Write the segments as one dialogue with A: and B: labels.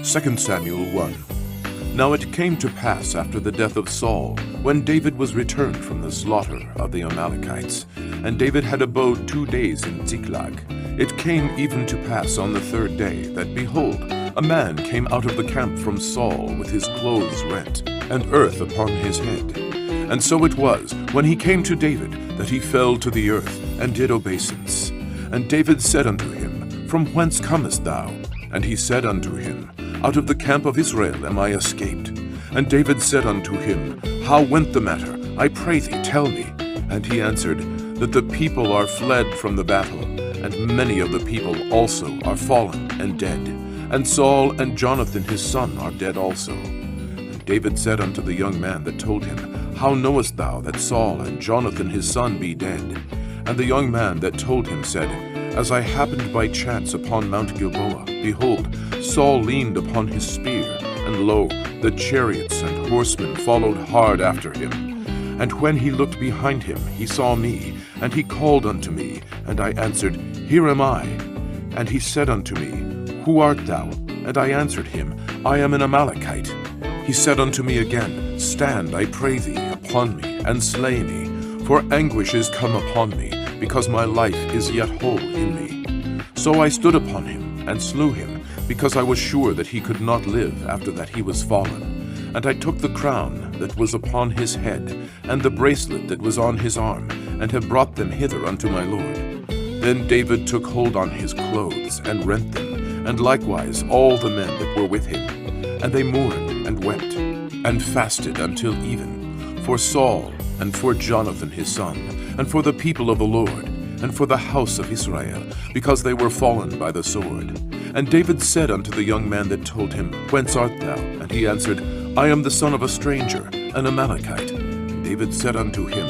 A: 2 Samuel 1. Now it came to pass after the death of Saul, when David was returned from the slaughter of the Amalekites, and David had abode 2 days in Ziklag. It came even to pass on the 3rd day that, behold, a man came out of the camp from Saul with his clothes rent, and earth upon his head. And so it was, when he came to David, that he fell to the earth, and did obeisance. And David said unto him, From whence comest thou? And he said unto him, Out of the camp of Israel am I escaped. And David said unto him, How went the matter? I pray thee, tell me. And he answered, That the people are fled from the battle, and many of the people also are fallen and dead. And Saul and Jonathan his son are dead also. And David said unto the young man that told him, How knowest thou that Saul and Jonathan his son be dead? And the young man that told him said, As I happened by chance upon Mount Gilboa, behold, Saul leaned upon his spear, and lo, the chariots and horsemen followed hard after him. And when he looked behind him, he saw me, and he called unto me, and I answered, Here am I. And he said unto me, Who art thou? And I answered him, I am an Amalekite. He said unto me again, Stand, I pray thee, upon me, and slay me, for anguish is come upon me, because my life is yet whole in me. So I stood upon him, and slew him, because I was sure that he could not live after that he was fallen. And I took the crown that was upon his head, and the bracelet that was on his arm, and have brought them hither unto my lord. Then David took hold on his clothes, and rent them, and likewise all the men that were with him. And they mourned, and wept, and fasted until even, for Saul, and for Jonathan his son, and for the people of the Lord, and for the house of Israel, because they were fallen by the sword. And David said unto the young man that told him, Whence art thou? And he answered, I am the son of a stranger, an Amalekite. And David said unto him,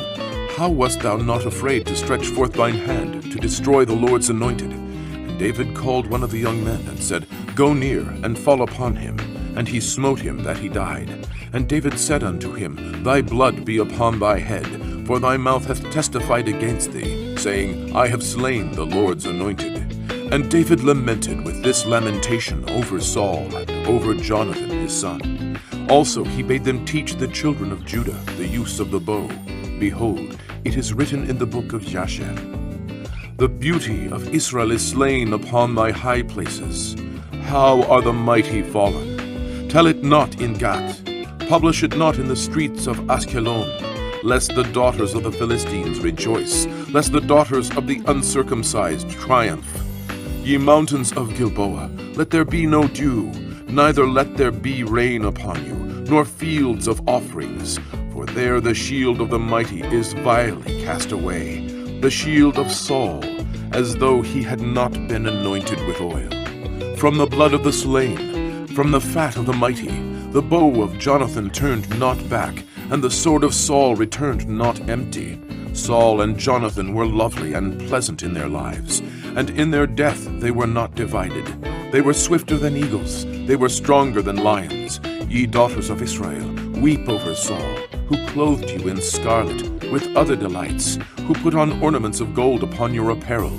A: How wast thou not afraid to stretch forth thine hand to destroy the Lord's anointed? And David called one of the young men, and said, Go near, and fall upon him. And he smote him that he died. And David said unto him, Thy blood be upon thy head, for thy mouth hath testified against thee, saying, I have slain the Lord's anointed. And David lamented with this lamentation over Saul and over Jonathan his son. Also he bade them teach the children of Judah the use of the bow. Behold, it is written in the book of Jasher, The beauty of Israel is slain upon thy high places. How are the mighty fallen? Tell it not in Gath, publish it not in the streets of Askelon, lest the daughters of the Philistines rejoice, lest the daughters of the uncircumcised triumph. Ye mountains of Gilboa, let there be no dew, neither let there be rain upon you, nor fields of offerings, for there the shield of the mighty is vilely cast away, the shield of Saul, as though he had not been anointed with oil. From the blood of the slain, from the fat of the mighty, the bow of Jonathan turned not back, and the sword of Saul returned not empty. Saul and Jonathan were lovely and pleasant in their lives, and in their death they were not divided. They were swifter than eagles, they were stronger than lions. Ye daughters of Israel, weep over Saul, who clothed you in scarlet, with other delights, who put on ornaments of gold upon your apparel.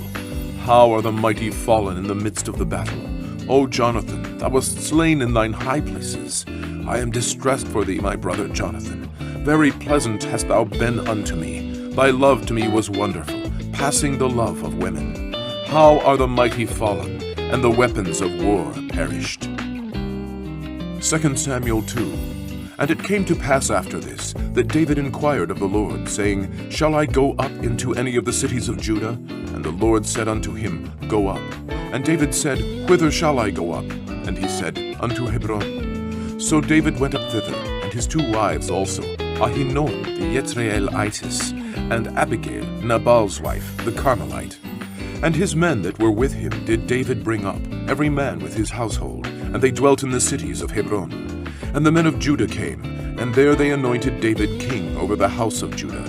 A: How are the mighty fallen in the midst of the battle? O Jonathan, thou wast slain in thine high places. I am distressed for thee, my brother Jonathan. Very pleasant hast thou been unto me. Thy love to me was wonderful, passing the love of women. How are the mighty fallen, and the weapons of war perished. 2 Samuel 2. And it came to pass after this, that David inquired of the Lord, saying, Shall I go up into any of the cities of Judah? And the Lord said unto him, Go up. And David said, Whither shall I go up? And he said, Unto Hebron. So David went up thither, and his 2 wives also, Ahinoam the Yezreelitess, and Abigail, Nabal's wife, the Carmelite. And his men that were with him did David bring up, every man with his household, and they dwelt in the cities of Hebron. And the men of Judah came, and there they anointed David king over the house of Judah.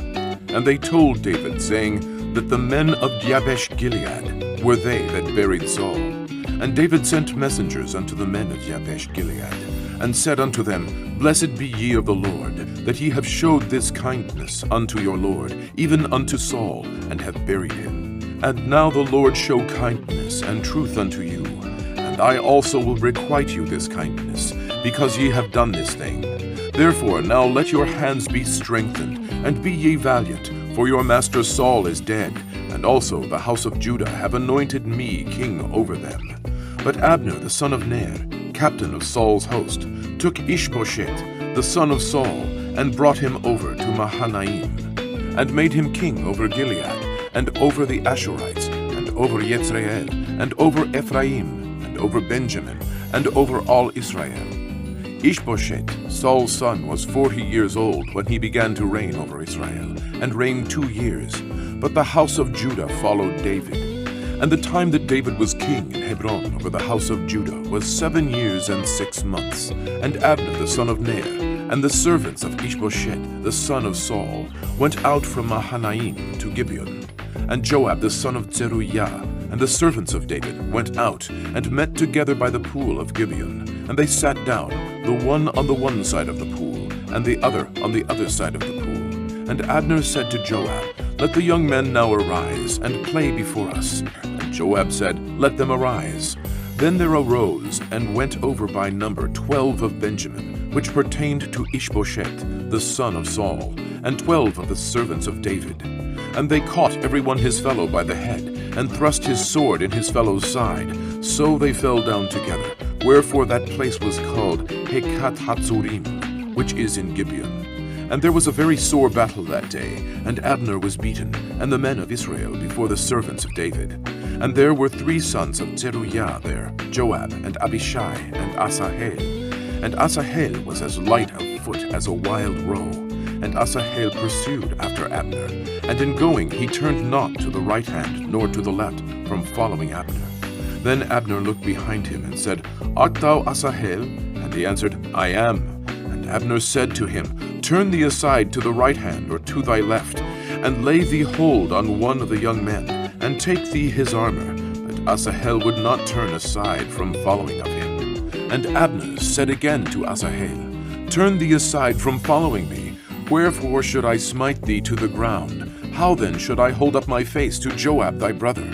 A: And they told David, saying, That the men of Jabesh Gilead were they that buried Saul. And David sent messengers unto the men of Jabesh Gilead, and said unto them, Blessed be ye of the Lord, that ye have showed this kindness unto your Lord, even unto Saul, and have buried him. And now the Lord show kindness and truth unto you, and and I also will requite you this kindness, because ye have done this thing. Therefore now let your hands be strengthened, and be ye valiant, for your master Saul is dead, and also the house of Judah have anointed me king over them. But Abner the son of Ner, captain of Saul's host, took Ishbosheth the son of Saul, and brought him over to Mahanaim, and made him king over Gilead, and over the Ashurites, and over Yezreel, and over Ephraim, and over Benjamin, and over all Israel. Ishbosheth, Saul's son, was 40 years old when he began to reign over Israel, and reigned 2 years. But the house of Judah followed David. And the time that David was king in Hebron over the house of Judah was 7 years and 6 months. And Abner the son of Ner, and the servants of Ishbosheth the son of Saul, went out from Mahanaim to Gibeon. And Joab the son of Zeruiah, and the servants of David, went out, and met together by the pool of Gibeon. And they sat down, the one on the one side of the pool, and the other on the other side of the pool. And Abner said to Joab, Let the young men now arise, and play before us. And Joab said, Let them arise. Then there arose, and went over by number 12 of Benjamin, which pertained to Ishbosheth, the son of Saul, and 12 of the servants of David. And they caught every one his fellow by the head, and thrust his sword in his fellow's side. So they fell down together, wherefore that place was called Hekat Hatzurim, which is in Gibeon. And there was a very sore battle that day, and Abner was beaten, and the men of Israel before the servants of David. And there were 3 sons of Zeruiah there, Joab, and Abishai, and Asahel. And Asahel was as light of foot as a wild roe. And Asahel pursued after Abner, and in going he turned not to the right hand nor to the left from following Abner. Then Abner looked behind him and said, Art thou Asahel? And he answered, I am. And Abner said to him, Turn thee aside to the right hand or to thy left, and lay thee hold on one of the young men, and take thee his armor. But Asahel would not turn aside from following of him. And Abner said again to Asahel, Turn thee aside from following me. Wherefore should I smite thee to the ground? How then should I hold up my face to Joab thy brother?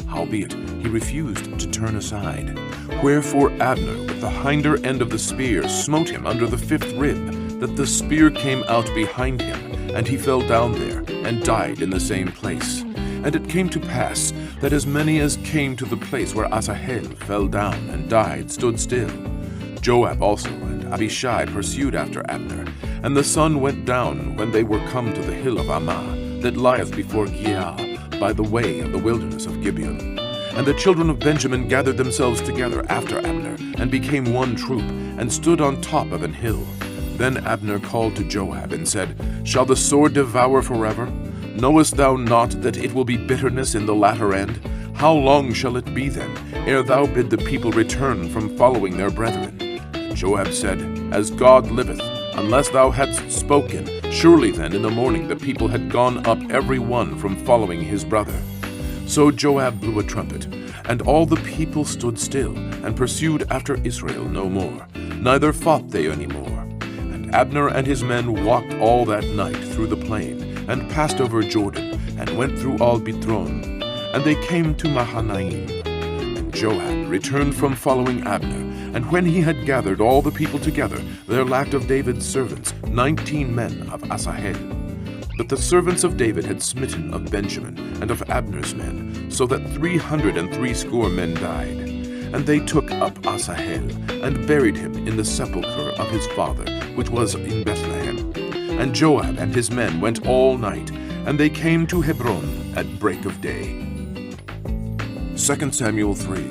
A: Howbeit he refused to turn aside. Wherefore Abner with the hinder end of the spear smote him under the 5th rib, that the spear came out behind him, and he fell down there, and died in the same place. And it came to pass that as many as came to the place where Asahel fell down and died stood still. Joab also and Abishai pursued after Abner, and the sun went down when they were come to the hill of Ammah, that lieth before Giah, by the way of the wilderness of Gibeon. And the children of Benjamin gathered themselves together after Abner, and became one troop, and stood on top of an hill. Then Abner called to Joab, and said, Shall the sword devour forever? Knowest thou not that it will be bitterness in the latter end? How long shall it be then, ere thou bid the people return from following their brethren? And Joab said, As God liveth, unless thou hadst spoken, surely then in the morning the people had gone up every one from following his brother. So Joab blew a trumpet, and all the people stood still, and pursued after Israel no more, neither fought they any more. And Abner and his men walked all that night through the plain, and passed over Jordan, and went through all Bithron, and they came to Mahanaim. And Joab returned from following Abner, and when he had gathered all the people together, there lacked of David's servants 19 men of Asahel. But the servants of David had smitten of Benjamin and of Abner's men, so that 360 men died. And they took up Asahel, and buried him in the sepulchre of his father, which was in Bethlehem. And Joab and his men went all night, and they came to Hebron at break of day. 2 Samuel 3.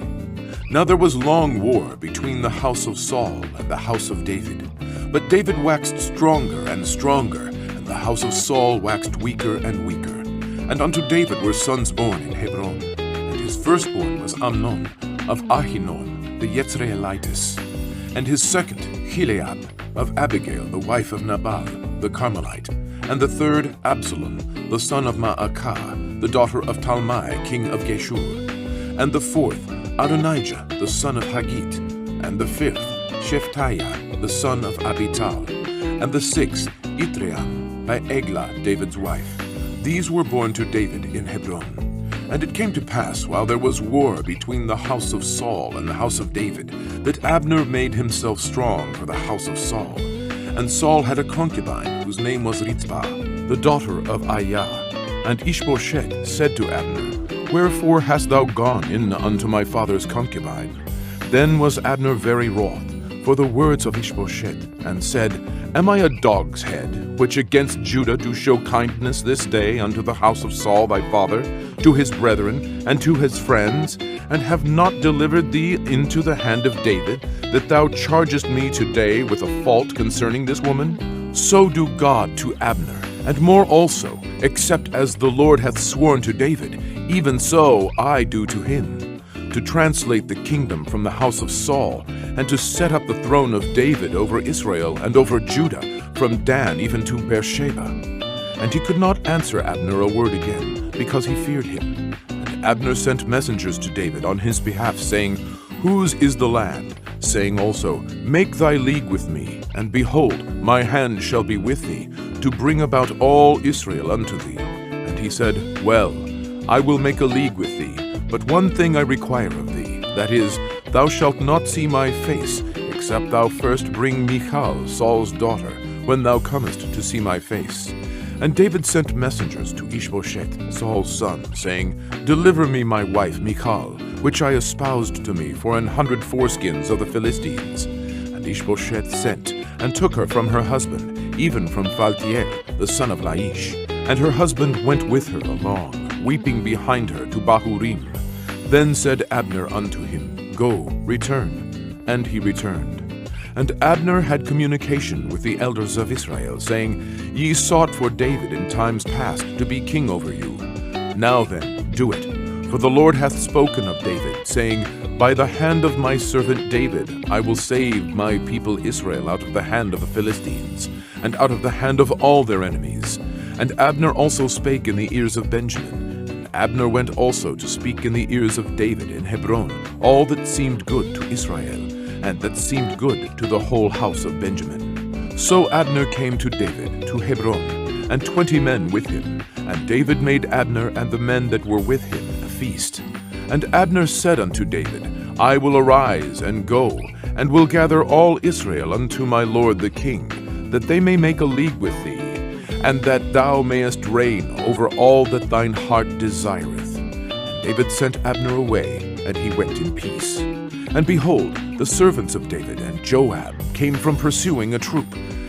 A: Now there was long war between the house of Saul and the house of David. But David waxed stronger and stronger, and the house of Saul waxed weaker and weaker. And unto David were sons born in Hebron. And his firstborn was Amnon of Ahinoam the Yezreelitess, and his second Chileab of Abigail the wife of Nabal the Carmelite, and the third Absalom the son of Maacah the daughter of Talmai king of Geshur, and the fourth Adonijah the son of Haggith, and the fifth Shephatiah the son of Abital, and the sixth Itream by Eglah David's wife. These were born to David in Hebron. And it came to pass, while there was war between the house of Saul and the house of David, that Abner made himself strong for the house of Saul. And Saul had a concubine, whose name was Rizpah, the daughter of Aiah. And Ishbosheth said to Abner, Wherefore hast thou gone in unto my father's concubine? Then was Abner very wroth for the words of Ishbosheth, and said, Am I a dog's head, which against Judah do show kindness this day unto the house of Saul thy father, to his brethren, and to his friends, and have not delivered thee into the hand of David, that thou chargest me today with a fault concerning this woman? So do God to Abner, and more also, except as the Lord hath sworn to David, even so I do to him, to translate the kingdom from the house of Saul, and to set up the throne of David over Israel and over Judah, from Dan even to Beersheba. And he could not answer Abner a word again, because he feared him. And Abner sent messengers to David on his behalf, saying, Whose is the land? Saying also, Make thy league with me, and behold, my hand shall be with thee, to bring about all Israel unto thee. And he said, Well, I will make a league with thee, but one thing I require of thee, that is, thou shalt not see my face, except thou first bring Michal, Saul's daughter, when thou comest to see my face. And David sent messengers to Ishbosheth, Saul's son, saying, Deliver me my wife Michal, which I espoused to me for 100 foreskins of the Philistines. And Ishbosheth sent, and took her from her husband, even from Phaltiel, the son of Laish. And her husband went with her along, weeping behind her to Bahurim. Then said Abner unto him, Go, return. And he returned. And Abner had communication with the elders of Israel, saying, Ye sought for David in times past to be king over you. Now then, do it. For the Lord hath spoken of David, saying, By the hand of my servant David I will save my people Israel out of the hand of the Philistines, and out of the hand of all their enemies. And Abner also spake in the ears of Benjamin. Abner went also to speak in the ears of David in Hebron all that seemed good to Israel, and that seemed good to the whole house of Benjamin. So Abner came to David to Hebron, and 20 men with him. And David made Abner and the men that were with him a feast. And Abner said unto David, I will arise and go, and will gather all Israel unto my lord the king, that they may make a league with thee, and that thou mayest reign over all that thine heart desireth. And David sent Abner away, and he went in peace. And behold, the servants of David and Joab came from pursuing a troop,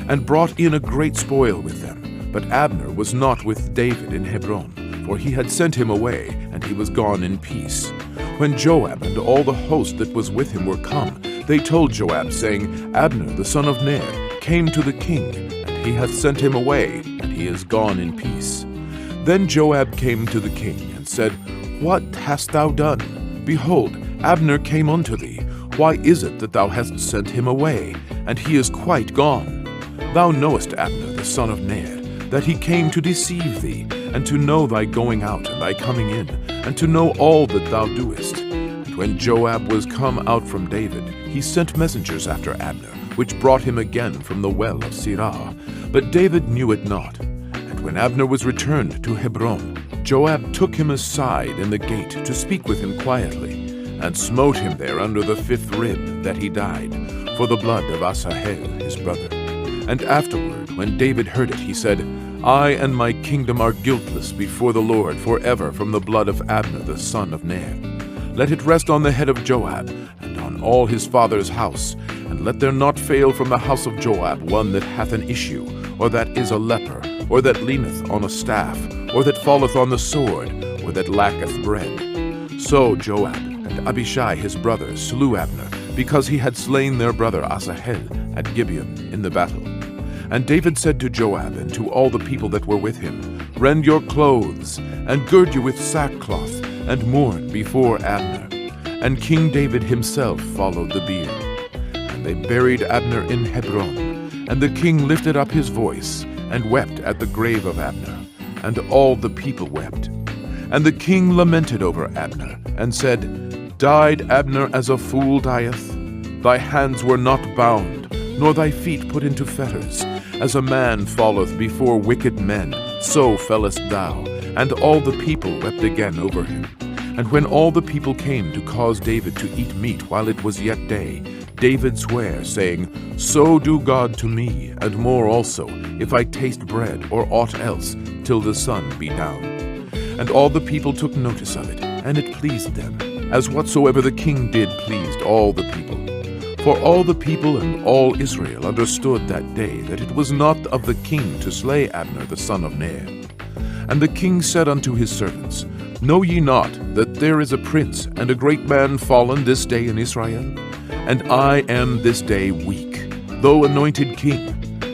A: and brought in a great spoil with them. But Abner was not with David in Hebron, for he had sent him away, and he was gone in peace. When Joab and all the host that was with him were come, they told Joab, saying, Abner the son of Ner came to the king, and he hath sent him away, and he is gone in peace. Then Joab came to the king, and said, What hast thou done? Behold, Abner came unto thee. Why is it that thou hast sent him away, and he is quite gone? Thou knowest Abner the son of Ner, that he came to deceive thee, and to know thy going out and thy coming in, and to know all that thou doest. And when Joab was come out from David, he sent messengers after Abner, which brought him again from the well of Sirah. But David knew it not. And when Abner was returned to Hebron, Joab took him aside in the gate to speak with him quietly, and smote him there under the 5th rib, that he died, for the blood of Asahel his brother. And afterward, when David heard it, he said, I and my kingdom are guiltless before the Lord forever from the blood of Abner the son of Ner. Let it rest on the head of Joab, and on all his father's house, and let there not fail from the house of Joab one that hath an issue, or that is a leper, or that leaneth on a staff, or that falleth on the sword, or that lacketh bread. So Joab and Abishai his brother slew Abner, because he had slain their brother Asahel at Gibeon in the battle. And David said to Joab and to all the people that were with him, Rend your clothes, and gird you with sackcloth, and mourn before Abner. And King David himself followed the bier. And they buried Abner in Hebron. And the king lifted up his voice, and wept at the grave of Abner. And all the people wept. And the king lamented over Abner, and said, Died Abner as a fool dieth? Thy hands were not bound, nor thy feet put into fetters. As a man falleth before wicked men, so fellest thou, And all the people wept again over him. And when all the people came to cause David to eat meat while it was yet day, David sware, saying, So do God to me, and more also, if I taste bread or aught else, till the sun be down. And all the people took notice of it, and it pleased them, as whatsoever the king did pleased all the people. For all the people and all Israel understood that day that it was not of the king to slay Abner the son of Ner. And the king said unto his servants, Know ye not that there is a prince and a great man fallen this day in Israel? And I am this day weak, though anointed king.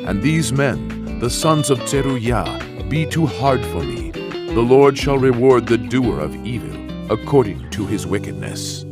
A: And these men, the sons of Zeruiah, be too hard for me. The Lord shall reward the doer of evil according to his wickedness.